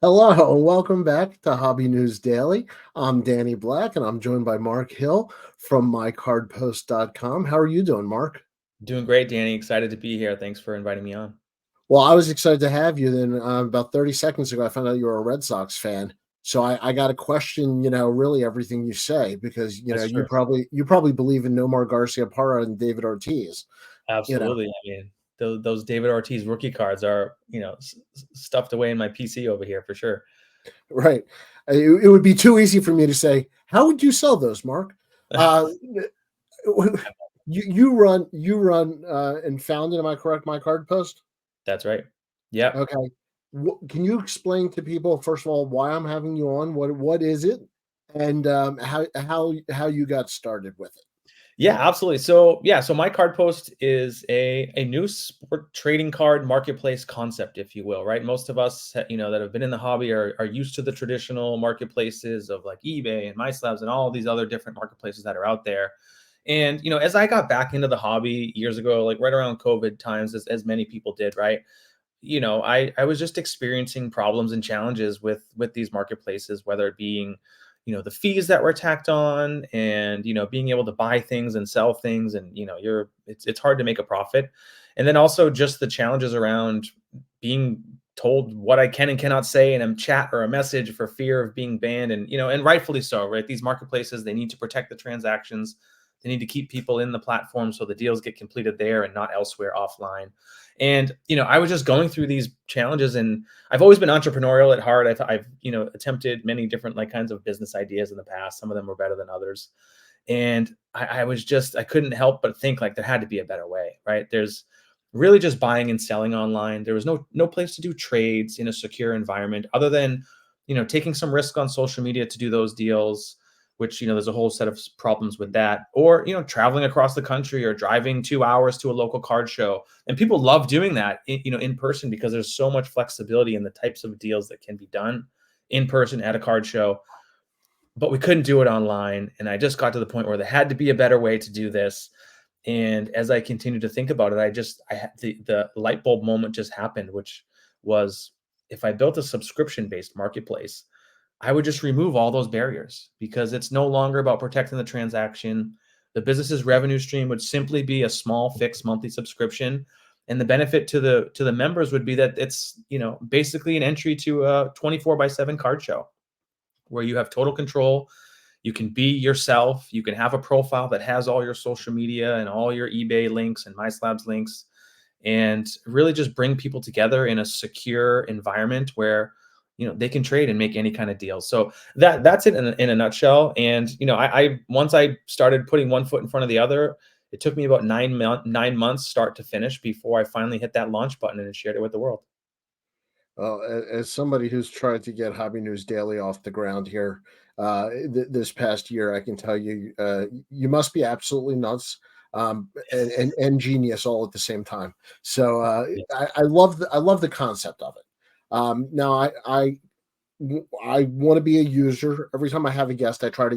Hello, and welcome back to Hobby News Daily. I'm Danny Black, and I'm joined by Mark Hill from mycardpost.com. How are you doing, Mark? Doing great, Danny. Excited to be here. Thanks for inviting me on. Well, I was excited to have you. Then about 30 seconds ago, I found out you were a Red Sox fan. So I got to question, really everything you say because That's you true. probably believe in Nomar Garcia Parra and David Ortiz. You know, Absolutely. I mean, those David Ortiz rookie cards are, stuffed away in my PC over here for sure. right? It would be too easy for me to say, how would you sell those, Mark? Uh, you run and founded, am I correct, my card post? That's right. Yep. Okay. Can you explain to people first of all why I'm having you on? What is it, and how you got started with it? Yeah, absolutely. So my card post is a new sport trading card marketplace concept, if you will, right? Most of us, that have been in the hobby are used to the traditional marketplaces of like eBay and MySlabs and all these other different marketplaces that are out there. And as I got back into the hobby years ago, like right around COVID times, as many people did, right? I was just experiencing problems and challenges with these marketplaces, whether it being, the fees that were tacked on and, being able to buy things and sell things and, it's hard to make a profit. And then also just the challenges around being told what I can and cannot say in a chat or a message for fear of being banned and, and rightfully so, right? These marketplaces, they need to protect the transactions. They need to keep people in the platform so the deals get completed there and not elsewhere offline. And I was just going through these challenges, and I've always been entrepreneurial at heart. I've attempted many different like kinds of business ideas in the past. Some of them were better than others, and I couldn't help but think like there had to be a better way, right? There's really just buying and selling online. There was no place to do trades in a secure environment other than taking some risk on social media to do those deals, which there's a whole set of problems with that, or traveling across the country or driving 2 hours to a local card show. And people love doing that in person because there's so much flexibility in the types of deals that can be done in person at a card show. But we couldn't do it online, and I just got to the point where there had to be a better way to do this. And as I continued to think about it, I had the light bulb moment just happened, which was, if I built a subscription based marketplace, I would just remove all those barriers because it's no longer about protecting the transaction. The business's revenue stream would simply be a small fixed monthly subscription. And the benefit to the members would be that it's, basically an entry to a 24/7 card show where you have total control. You can be yourself. You can have a profile that has all your social media and all your eBay links and MySlabs links, and really just bring people together in a secure environment where they can trade and make any kind of deal. So that's it in a nutshell. And I once I started putting one foot in front of the other, it took me about 9 months start to finish before I finally hit that launch button and shared it with the world. Well, as somebody who's tried to get Hobby News Daily off the ground here this past year, I can tell you you must be absolutely nuts and genius all at the same time. So I love the concept of it. Now I want to be a user. Every time I have a guest, I try to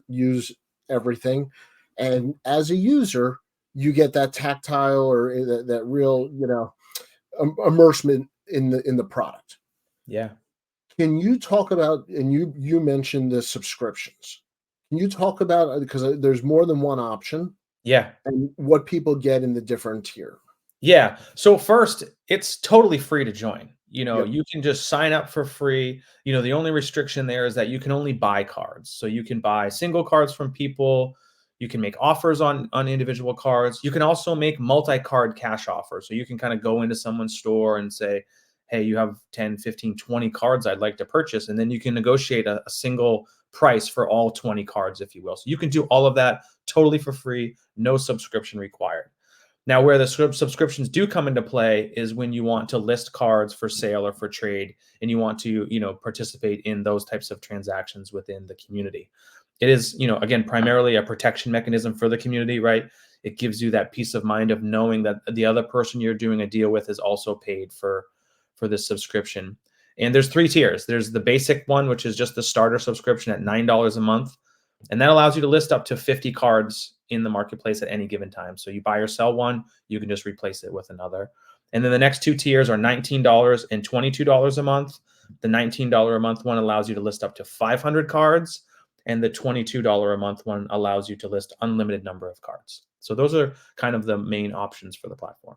use everything, and as a user, you get that tactile or that real immersement in the product. Yeah. Can you talk about, and you mentioned the subscriptions? Can you talk about, because there's more than one option, Yeah. and what people get in the different tier? Yeah. So first, it's totally free to join. Yep. You can just sign up for free. The only restriction there is that you can only buy cards. So you can buy single cards from people. You can make offers on individual cards. You can also make multi-card cash offers. So you can kind of go into someone's store and say, "Hey, you have 10, 15, 20 cards I'd like to purchase." And then you can negotiate a single price for all 20 cards, if you will. So you can do all of that totally for free, no subscription required. Now, where the subscriptions do come into play is when you want to list cards for sale or for trade, and you want to, participate in those types of transactions within the community. It is, again, primarily a protection mechanism for the community, right? It gives you that peace of mind of knowing that the other person you're doing a deal with is also paid for this subscription. And there's three tiers. There's the basic one, which is just the starter subscription at $9 a month. And that allows you to list up to 50 cards in the marketplace at any given time. So you buy or sell one, you can just replace it with another. And then the next two tiers are $19 and $22 a month. The $19 a month one allows you to list up to 500 cards, and the $22 a month one allows you to list unlimited number of cards. So those are kind of the main options for the platform.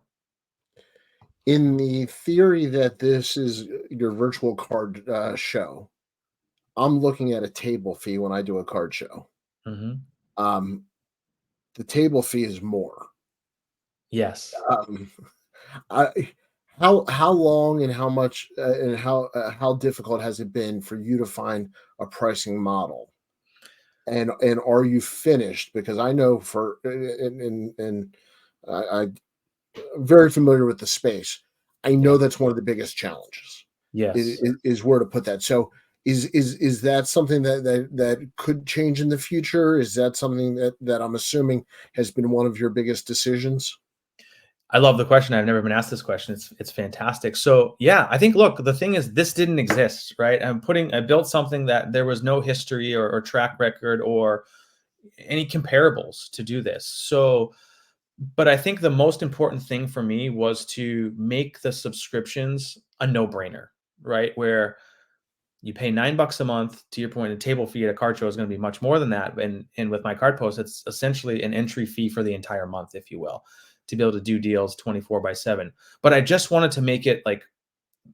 In the theory that this is your virtual card show, I'm looking at a table fee when I do a card show. Mhm. Um, the table fee is more. Yes. Um, I how long and how difficult has it been for you to find a pricing model? And are you finished? Because I know for and I'm very familiar with the space. I Yeah. know that's one of the biggest challenges Yes. is where to put that. So is that something that could change in the future? Is that something that I'm assuming has been one of your biggest decisions? I love the question. I've never been asked this question. It's fantastic. So yeah, I think look, the thing is this didn't exist, right? I built something that there was no history or track record or any comparables to do this. So, but I think the most important thing for me was to make the subscriptions a no-brainer, right? Where you pay $9 a month. To your point, a table fee at a card show is going to be much more than that. And with my card post, it's essentially an entry fee for the entire month, if you will, to be able to do deals 24/7. But I just wanted to make it like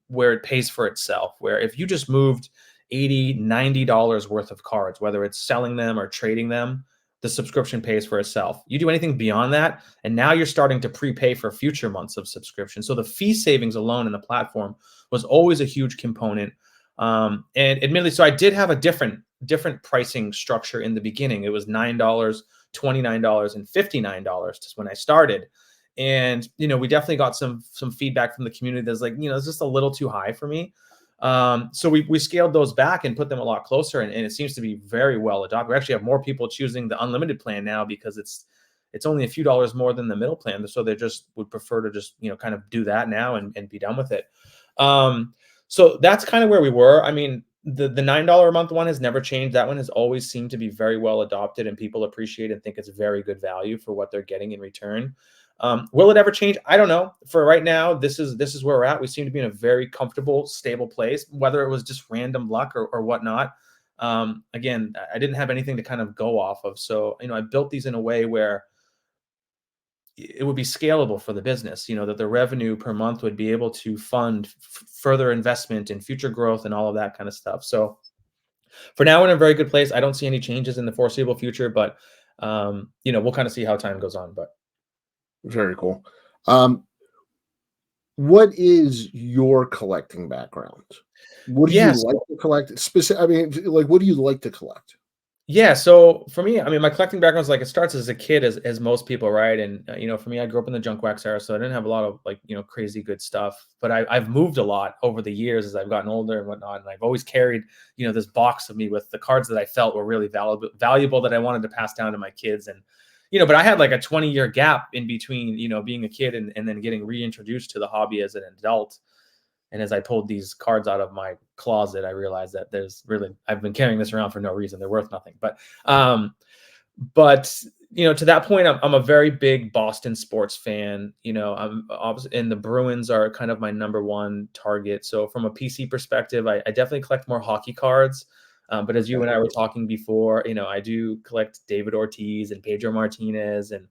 where it pays for itself, where if you just moved 80, $90 worth of cards, whether it's selling them or trading them, the subscription pays for itself. You do anything beyond that, and now you're starting to prepay for future months of subscription. So the fee savings alone in the platform was always a huge component. And admittedly, so I did have a different pricing structure in the beginning. It was $9, $29, and $59 just when I started. And we definitely got some feedback from the community that's like, it's just a little too high for me. So we scaled those back and put them a lot closer, and it seems to be very well adopted. We actually have more people choosing the unlimited plan now because it's only a few dollars more than the middle plan, so they just would prefer to just kind of do that now and be done with it. So that's kind of where we were. I mean, the $9 a month one has never changed. That one has always seemed to be very well adopted, and people appreciate and think it's very good value for what they're getting in return. Will it ever change? I don't know. For right now, this is where we're at. We seem to be in a very comfortable, stable place. Whether it was just random luck or whatnot, again, I didn't have anything to kind of go off of. So I built these in a way where it would be scalable for the business. That the revenue per month would be able to fund further investment and future growth and all of that kind of stuff. So for now, we're in a very good place. I don't see any changes in the foreseeable future, but we'll kind of see how time goes on. But Very cool. Um, what is your collecting background? What do you yes. like to collect? I mean, like, what do you like to collect? Yeah, so for me, I mean, my collecting background is like it starts as a kid, as most people, right? And for me, I grew up in the junk wax era, so I didn't have a lot of like crazy good stuff. But I've moved a lot over the years as I've gotten older and whatnot, and I've always carried this box of me with the cards that I felt were really valuable that I wanted to pass down to my kids. And but I had like a 20-year gap in between being a kid and then getting reintroduced to the hobby as an adult. And as I pulled these cards out of my closet, I realized that I've been carrying this around for no reason. They're worth nothing. But to that point, I'm a very big Boston sports fan. I'm obviously, and the Bruins are kind of my number one target. So from a PC perspective, I definitely collect more hockey cards. But as you and I were talking before, I do collect David Ortiz and Pedro Martinez and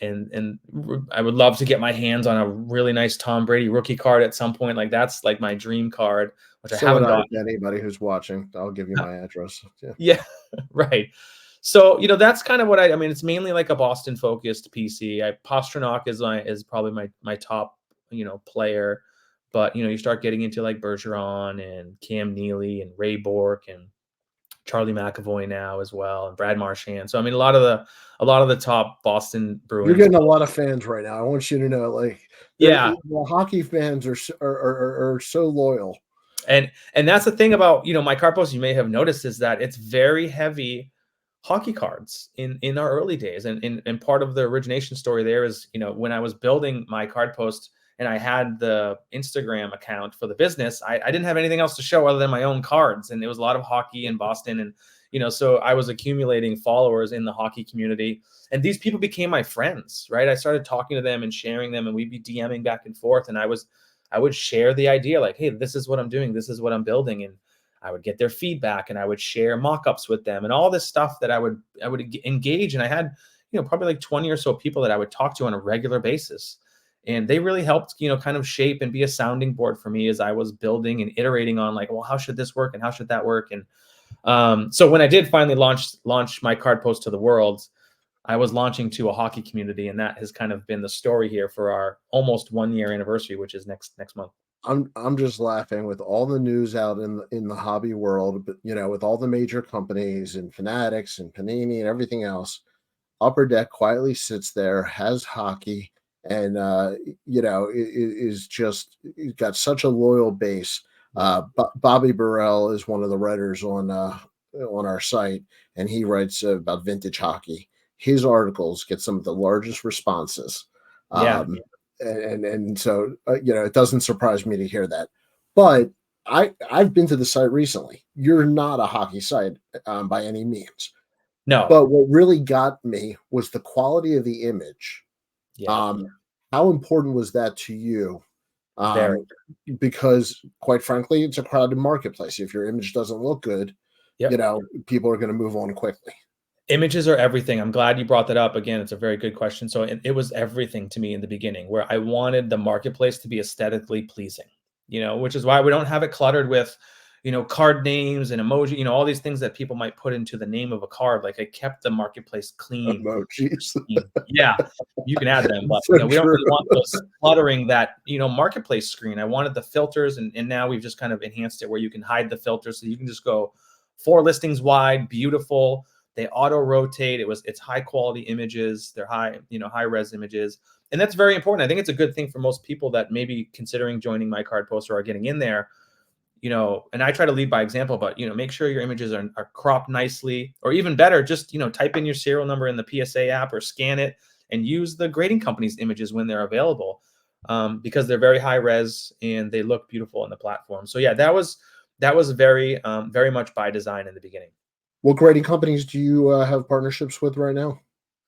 I would love to get my hands on a really nice Tom Brady rookie card at some point. Like that's like my dream card, which I So haven't would I, gotten. anybody who's watching, I'll give you my address. Yeah. Yeah, right. So that's kind of what I mean. It's mainly like a Boston focused PC. Pastrnak is probably my top player, but you start getting into like Bergeron and Cam Neely and Ray Bourque and Charlie McAvoy now as well, and Brad Marchand. So I mean, a lot of the top Boston You're Bruins. getting a lot of fans right now. I want you to know, like, Yeah, the hockey fans are so loyal. and that's the thing about my card post. You may have noticed is that it's very heavy hockey cards in our early days, and part of the origination story there is when I was building my card post and I had the Instagram account for the business, I didn't have anything else to show other than my own cards, and it was a lot of hockey in Boston, and so I was accumulating followers in the hockey community, and these people became my friends, right? I started talking to them and sharing them, and we'd be DMing back and forth, and I was I would share the idea like, hey, this is what I'm doing, this is what I'm building, and I would get their feedback, and I would share mock-ups with them and all this stuff that I would engage. And I had, probably like 20 or so people that I would talk to on a regular basis. And they really helped, kind of shape and be a sounding board for me as I was building and iterating on like, well, how should this work and how should that work? And so when I did finally launch my card post to the world, I was launching to a hockey community, and that has kind of been the story here for our almost 1 year anniversary, which is next month. I'm just laughing with all the news out in the hobby world, but with all the major companies and Fanatics and Panini and everything else. Upper Deck quietly sits there, has hockey, and is just he's got such a loyal base. Bobby Burrell is one of the writers on our site, and he writes about vintage hockey. His articles get some of the largest responses. Yeah. And so it doesn't surprise me to hear that. But I've been to the site recently. You're not a hockey site by any means, No. but what really got me was the quality of the image. Yeah. How important was that to you? Very. Because quite frankly, it's a crowded marketplace. If your image doesn't look good, Yep. people are going to move on quickly. Images are everything. I'm glad you brought that up. Again, it's a very good question. So it was everything to me in the beginning, where I wanted the marketplace to be aesthetically pleasing, which is why we don't have it cluttered with, card names and emoji, all these things that people might put into the name of a card. Like, I kept the marketplace clean. Emojis. Yeah, you can add them, but So we don't true. really want those cluttering that, marketplace screen. I wanted the filters, and now we've just kind of enhanced it where you can hide the filters, so you can just go 4 listings wide, beautiful. They auto rotate. It's high quality images. They're high res images. And that's very important. I think it's a good thing for most people that may be considering joining my card post or are getting in there, and I try to lead by example, but, make sure your images are cropped nicely, or even better, just, type in your serial number in the PSA app or scan it and use the grading company's images when they're available, because they're very high res and they look beautiful on the platform. So yeah, that was very, very much by design in the beginning. What grading companies do you have partnerships with right now?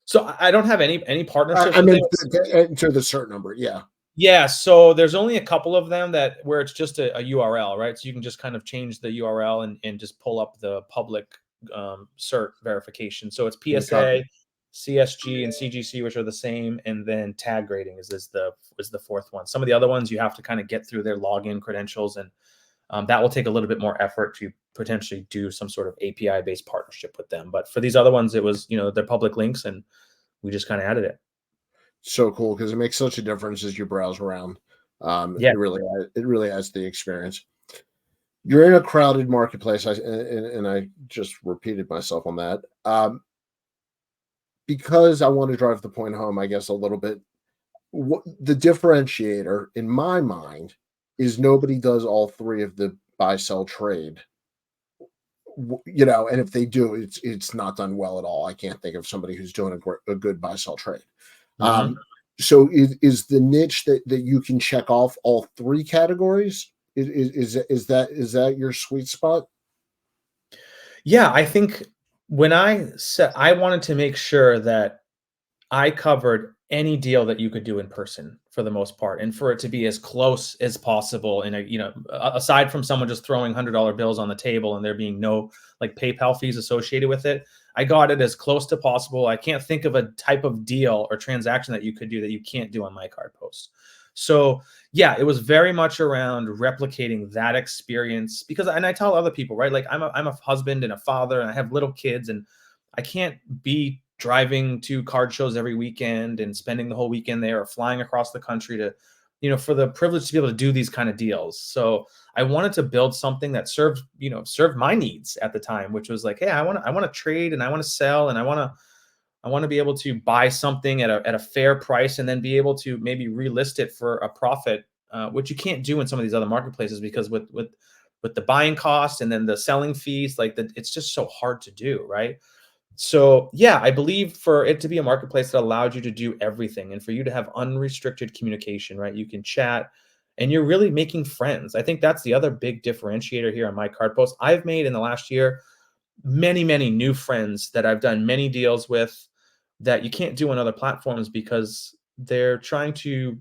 So I don't have any partnerships. I with mean, it. to the certain number, yeah. Yeah, so there's only a couple of them where it's just a URL, right? So you can just kind of change the URL and just pull up the public cert verification. So it's PSA, CSG, and CGC, which are the same, and then tag grading is the fourth one. Some of the other ones you have to kind of get through their login credentials, and that will take a little bit more effort to potentially do some sort of API-based partnership with them. But for these other ones, it was, they're public links, and we just kind of added it. So cool, because it makes such a difference as you browse around. Yeah. It really adds the experience. You're in a crowded marketplace, and I just repeated myself on that. Because I want to drive the point home, I guess, a little bit. What the differentiator in my mind is, nobody does all three of the buy, sell, trade. And if they do, it's not done well at all. I can't think of somebody who's doing a good buy, sell, trade. So is the niche that you can check off all 3 categories? Is that your sweet spot? Yeah, I think when I said I wanted to make sure that I covered any deal that you could do in person for the most part, and for it to be as close as possible. And aside from someone just throwing $100 bills on the table and there being no like PayPal fees associated with it, I got it as close to possible. I can't think of a type of deal or transaction that you could do that you can't do on my card post. So yeah, it was very much around replicating that experience, because, and I tell other people, right? Like, I'm a husband and a father, and I have little kids, and I can't be driving to card shows every weekend and spending the whole weekend there, or flying across the country to, for the privilege to be able to do these kind of deals. So I wanted to build something that served my needs at the time, which was like, hey, I want to trade, and I want to sell, and I want to be able to buy something at a fair price, and then be able to maybe relist it for a profit, which you can't do in some of these other marketplaces, because with the buying cost and then the selling fees, like it's just so hard to do, right? So yeah, I believe for it to be a marketplace that allowed you to do everything, and for you to have unrestricted communication, right? You can chat, and you're really making friends. I think that's the other big differentiator here on my card post. I've made in the last year many, many new friends that I've done many deals with that you can't do on other platforms, because they're trying to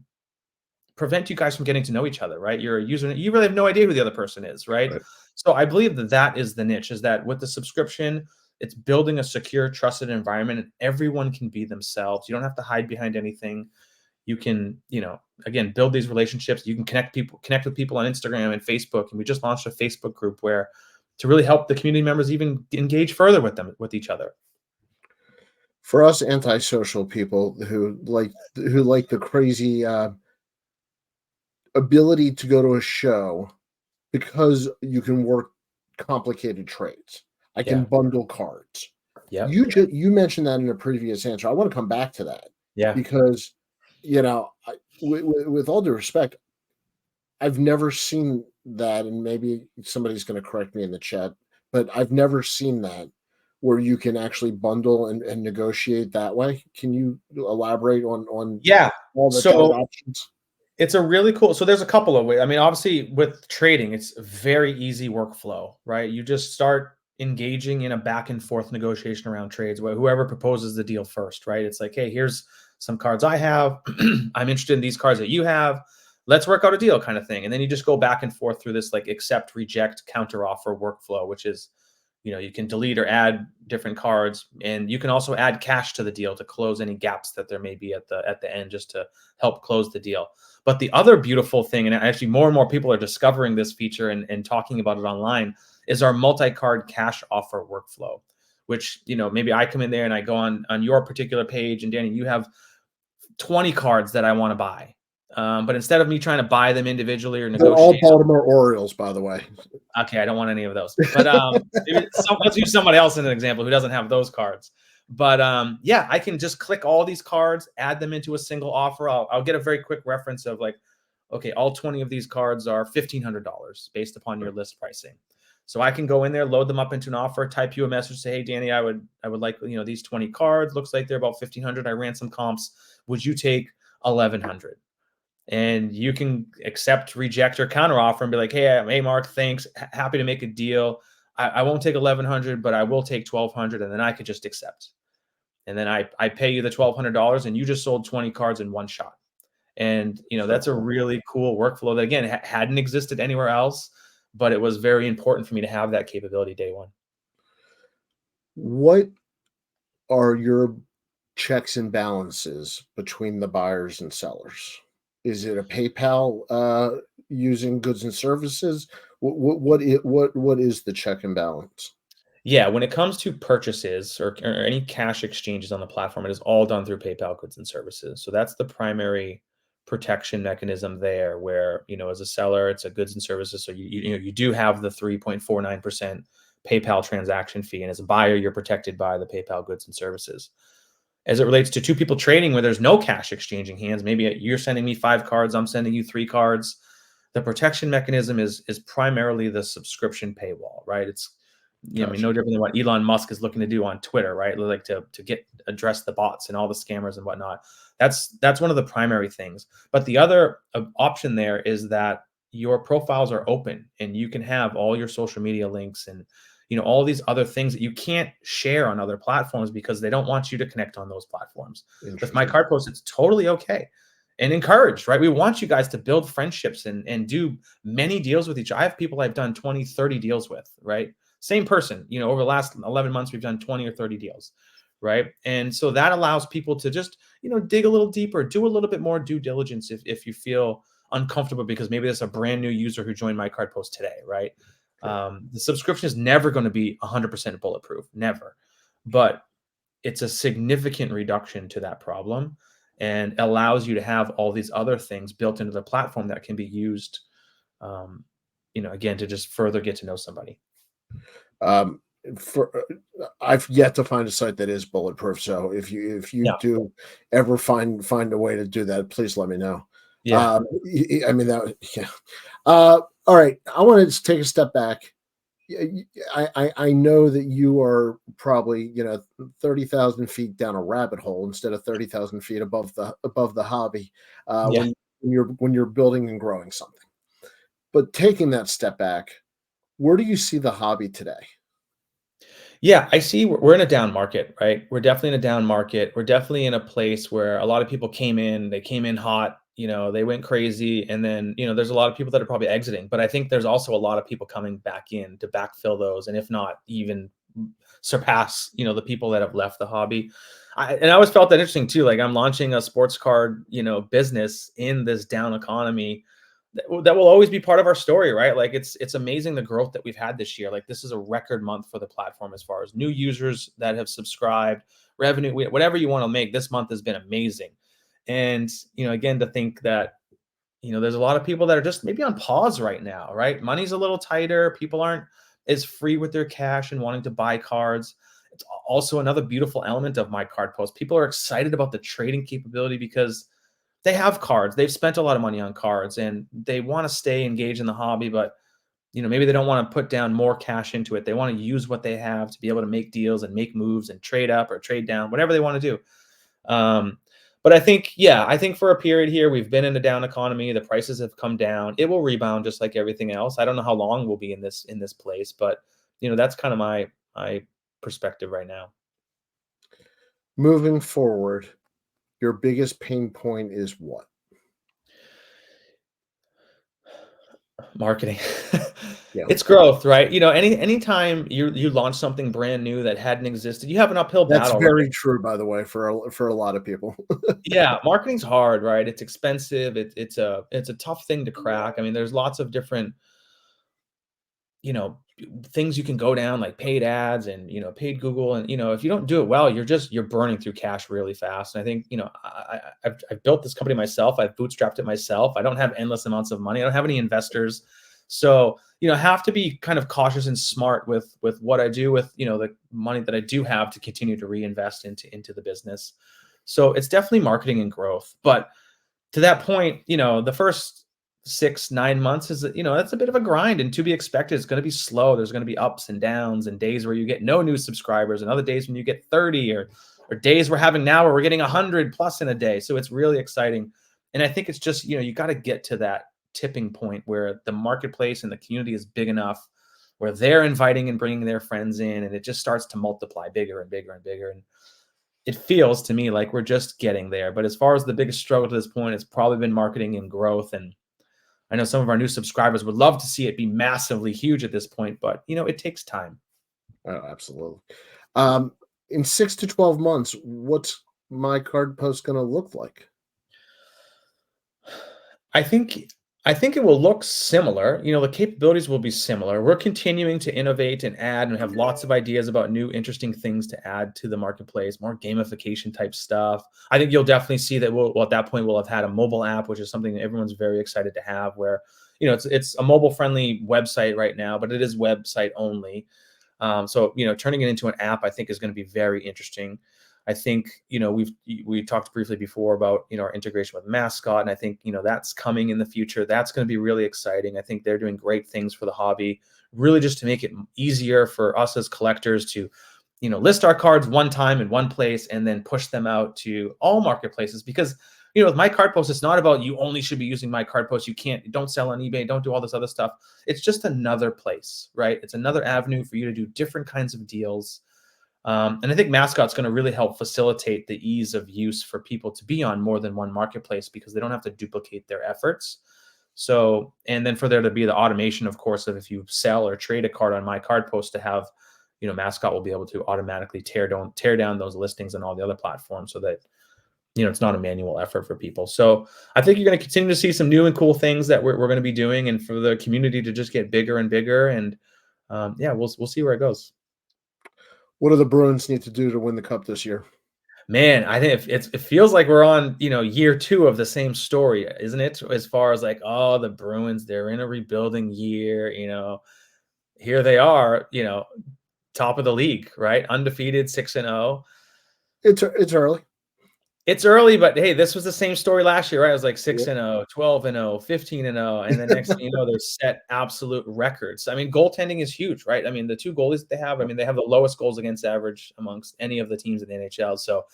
prevent you guys from getting to know each other, right? You're a user, you really have no idea who the other person is, right? Right. So I believe that that is the niche, is that with the subscription, it's building a secure, trusted environment, and everyone can be themselves. You don't have to hide behind anything. You can, again, build these relationships. You can connect with people on Instagram and Facebook. And we just launched a Facebook group where to really help the community members even engage further with each other. For us antisocial people who like the crazy ability to go to a show because you can work complicated trades. I can Yeah. bundle cards. Yeah. You mentioned that in a previous answer. I want to come back to that Yeah. because with all due respect, I've never seen that, and maybe somebody's going to correct me in the chat, but I've never seen that where you can actually bundle and negotiate that way. Can you elaborate on Yeah. all the So options? it's a really cool. So there's a couple of ways. I mean, obviously with trading, it's a very easy workflow, right? You just start engaging in a back and forth negotiation around trades, where whoever proposes the deal first, right? It's like, hey, here's some cards I have. I'm interested in these cards that you have. Let's work out a deal, kind of thing. And then you just go back and forth through this like accept, reject, counter offer workflow, which is, you can delete or add different cards, and you can also add cash to the deal to close any gaps that there may be at the end, just to help close the deal. But the other beautiful thing, and actually more and more people are discovering this feature and talking about it online, is our multi-card cash offer workflow, which, maybe I come in there and I go on your particular page, and Danny, you have 20 cards that I want to buy. But instead of me trying to buy them individually or They're all negotiate, Baltimore Orioles, by the way. okay, I don't want any of those. But let's use somebody else as an example who doesn't have those cards. But yeah, I can just click all these cards, add them into a single offer. I'll get a very quick reference of like, okay, all 20 of these cards are $1,500 based upon your list pricing. So I can go in there, load them up into an offer, type you a message, say, hey, Danny, I would like, these 20 cards. Looks like they're about 1,500. I ran some comps. Would you take 1,100? And you can accept, reject, or counter offer and be like, hey, Mark, thanks. Happy to make a deal. I won't take 1,100, but I will take 1,200. And then I could just accept. And then I pay you the $1,200 and you just sold 20 cards in one shot. And, that's a really cool workflow that, again, hadn't existed anywhere else, but it was very important for me to have that capability day one. What are your checks and balances between the buyers and sellers? Is it a PayPal using goods and services? What is the check and balance? Yeah, when it comes to purchases or any cash exchanges on the platform, it is all done through PayPal goods and services. So that's the primary protection mechanism there, where, as a seller, it's a goods and services. So you do have the 3.49% PayPal transaction fee. And as a buyer, you're protected by the PayPal goods and services. As it relates to two people trading where there's no cash exchanging hands, maybe you're sending me 5 cards, I'm sending you 3 cards. The protection mechanism is primarily the subscription paywall, right? It's, I mean, no different than what Elon Musk is looking to do on Twitter, right? Like to address the bots and all the scammers and whatnot. That's one of the primary things. But the other option there is that your profiles are open and you can have all your social media links and, all these other things that you can't share on other platforms because they don't want you to connect on those platforms. With My Card Post, it's totally okay and encouraged, right? We want you guys to build friendships and do many deals with each other. I have people I've done 20, 30 deals with, right? Same person, over the last 11 months, we've done 20 or 30 deals, right? And so that allows people to just, dig a little deeper, do a little bit more due diligence if you feel uncomfortable because maybe there's a brand new user who joined My Card Post today, right? The subscription is never going to be 100% bulletproof, never. But it's a significant reduction to that problem and allows you to have all these other things built into the platform that can be used, again, to just further get to know somebody. I've yet to find a site that is bulletproof. So if you do ever find a way to do that, please let me know. Yeah. I mean yeah. All right. I want to take a step back. I know that you are probably 30,000 feet down a rabbit hole instead of 30,000 feet above the hobby when you're building and growing something. But taking that step back, where do you see the hobby today? Yeah, I see we're in a down market, right? We're definitely in a down market. We're definitely in a place where a lot of people came in, they came in hot, they went crazy, and then there's a lot of people that are probably exiting, but I think there's also a lot of people coming back in to backfill those, and if not even surpass the people that have left the hobby. And I always felt that interesting too. Like, I'm launching a sports card business in this down economy that will always be part of our story, right? Like, it's amazing the growth that we've had this year. Like, this is a record month for the platform as far as new users that have subscribed, revenue, whatever you want to make. This month has been amazing. And again, to think that there's a lot of people that are just maybe on pause right now, right? Money's a little tighter. People aren't as free with their cash and wanting to buy cards. It's also another beautiful element of my card post. People are excited about the trading capability because they have cards. They've spent a lot of money on cards and they want to stay engaged in the hobby, but maybe they don't want to put down more cash into it. They want to use what they have to be able to make deals and make moves and trade up or trade down, whatever they want to do. But I think for a period here, we've been in a down economy. The prices have come down. It will rebound just like everything else. I don't know how long we'll be in this place, but that's kind of my perspective right now. Moving forward, your biggest pain point is what? Marketing. Yeah. It's growth, right? Anytime you launch something brand new that hadn't existed, you have an uphill That's battle, right? very true, by the way, for a lot of people. Yeah, marketing's hard, right? It's expensive. It's a tough thing to crack. I mean, there's lots of different you know things you can go down, like paid ads and paid Google, and if you don't do it well, you're burning through cash really fast. And I think I've built this company myself. I've bootstrapped it myself. I don't have endless amounts of money. I don't have any investors, so have to be kind of cautious and smart with what I do with the money that I do have to continue to reinvest into the business. So it's definitely marketing and growth. But to that point, the first 6-9 months is that's a bit of a grind, and to be expected. It's going to be slow. There's going to be ups and downs, and days where you get no new subscribers, and other days when you get 30, or days we're having now where we're getting 100 plus in a day. So it's really exciting. And I think it's just you got to get to that tipping point where the marketplace and the community is big enough where they're inviting and bringing their friends in, and it just starts to multiply bigger and bigger and bigger. And it feels to me like we're just getting there. But as far as the biggest struggle to this point, it's probably been marketing and growth. And I know some of our new subscribers would love to see it be massively huge at this point, but it takes time. Oh, absolutely. In 6 to 12 months, what's my card post going to look like? I think it will look similar. The capabilities will be similar. We're continuing to innovate and add, and have lots of ideas about new interesting things to add to the marketplace, more gamification type stuff. I think you'll definitely see that at that point we'll have had a mobile app, which is something that everyone's very excited to have, where it's a mobile friendly website right now, but it is website only. So turning it into an app, I think, is going to be very interesting. I think we talked briefly before about our integration with Mascot, and I think that's coming in the future. That's going to be really exciting. I think they're doing great things for the hobby, really just to make it easier for us as collectors to list our cards one time in one place and then push them out to all marketplaces. Because with my card post, it's not about you only should be using my card post. Don't sell on eBay, don't do all this other stuff. It's just another place, right? It's another avenue for you to do different kinds of deals. And I think Mascot's going to really help facilitate the ease of use for people to be on more than one marketplace, because they don't have to duplicate their efforts. So, and then for there to be the automation, of course, of if you sell or trade a card on my card post, to have, Mascot will be able to automatically tear down those listings on all the other platforms, so that it's not a manual effort for people. So I think you're going to continue to see some new and cool things that we're going to be doing, and for the community to just get bigger and bigger. And we'll see where it goes. What do the Bruins need to do to win the cup this year? Man, I think it feels like we're on, year 2 of the same story, isn't it? As far as like, oh, the Bruins, they're in a rebuilding year, here they are, top of the league, right? Undefeated, 6-0. It's early. It's early, but hey, this was the same story last year, right? It was like 6-0, 12-0, 15-0, and the next thing you know, they're set absolute records. I mean, goaltending is huge, right? I mean, the 2 goalies that they have, I mean, they have the lowest goals against average amongst any of the teams in the NHL. So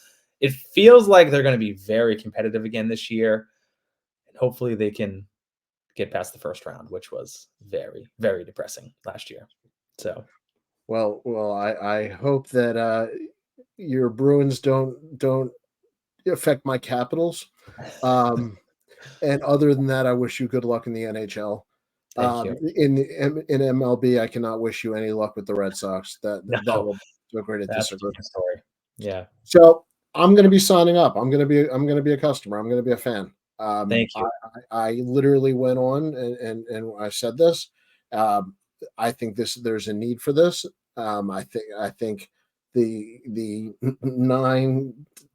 it feels like they're going to be very competitive again this year, and hopefully they can get past the first round, which was very, very depressing last year. So, well, I hope that your Bruins don't affect my Capitals. And other than that, I wish you good luck in the NHL. Thank you. In MLB, I cannot wish you any luck with the Red Sox. That No, will agree to that's a disagree. different story. Yeah. So I'm going to be signing up. I'm going to be a customer. I'm going to be a fan. Thank you. I literally went on and I said this. Um, I think there's a need for this. I think the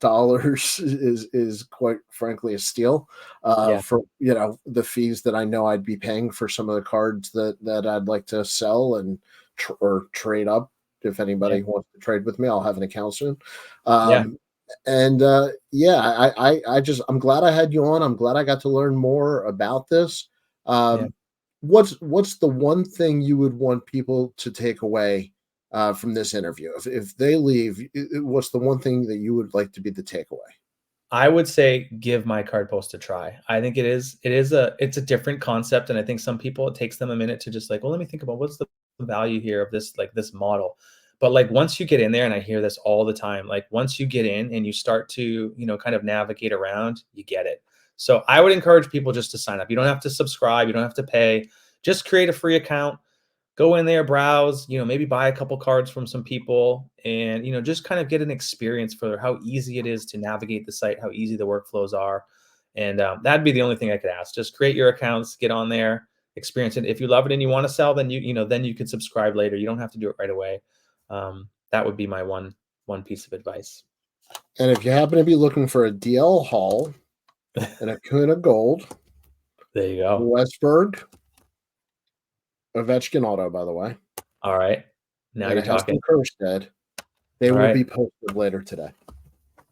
$9 is quite frankly a steal Yeah. for the fees that I know I'd be paying for some of the cards that I'd like to sell and or trade up. If Yeah. anybody wants to trade with me, I'll have an account soon. Yeah. And yeah, I'm glad I had you on. I'm glad I got to learn more about this. Yeah. Um, what's the one thing you would want people to take away from this interview? If they leave, what's the one thing that you would like to be the takeaway? I would say give my card post a try. I think it's a different concept, and I think some people it takes them a minute to just like, well, let me think about what's the value here of this like this model. But like once you get in there, and I hear this all the time, like once you get in and you start to kind of navigate around, you get it. So I would encourage people just to sign up. You don't have to subscribe, you don't have to pay. Just create a free account, go in there, browse, maybe buy a couple cards from some people and, just kind of get an experience for how easy it is to navigate the site, how easy the workflows are. And that'd be the only thing I could ask. Just create your accounts, get on there, experience it. If you love it and you want to sell, then then you could subscribe later. You don't have to do it right away. That would be my one piece of advice. And if you happen to be looking for a DL Hall and a Kuna Gold, There you go. Westberg, Ovechkin auto, by the way, All right. Now and you're a Heston talking. Kjerstad, they All will right. be posted later today.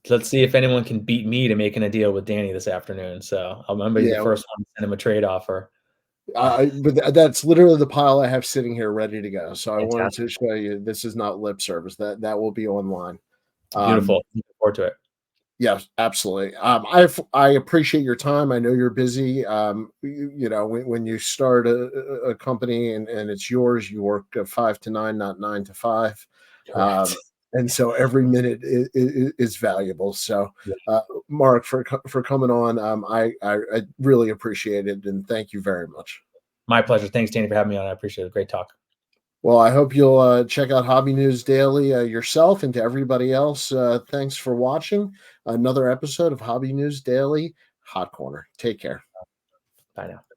Let's see if anyone can beat me to making a deal with Danny this afternoon. So I'll remember the Yeah, first one to send him a trade offer. but that's literally the pile I have sitting here ready to go. So I wanted to Fantastic. show you this is not lip service. That will be online. Um, Beautiful. Looking forward to it. yes, absolutely. I appreciate your time. I know you're busy. When you start a company and it's yours, you work 5 to 9, not 9 to 5. Correct. And so every minute is valuable. So, Yeah. Mark, for coming on, I really appreciate it and thank you very much. My pleasure. Thanks, Danny, for having me on. I appreciate it. Great talk. Well, I hope you'll check out Hobby News Daily yourself, and to everybody else, thanks for watching another episode of Hobby News Daily Hot Corner. Take care. Bye now.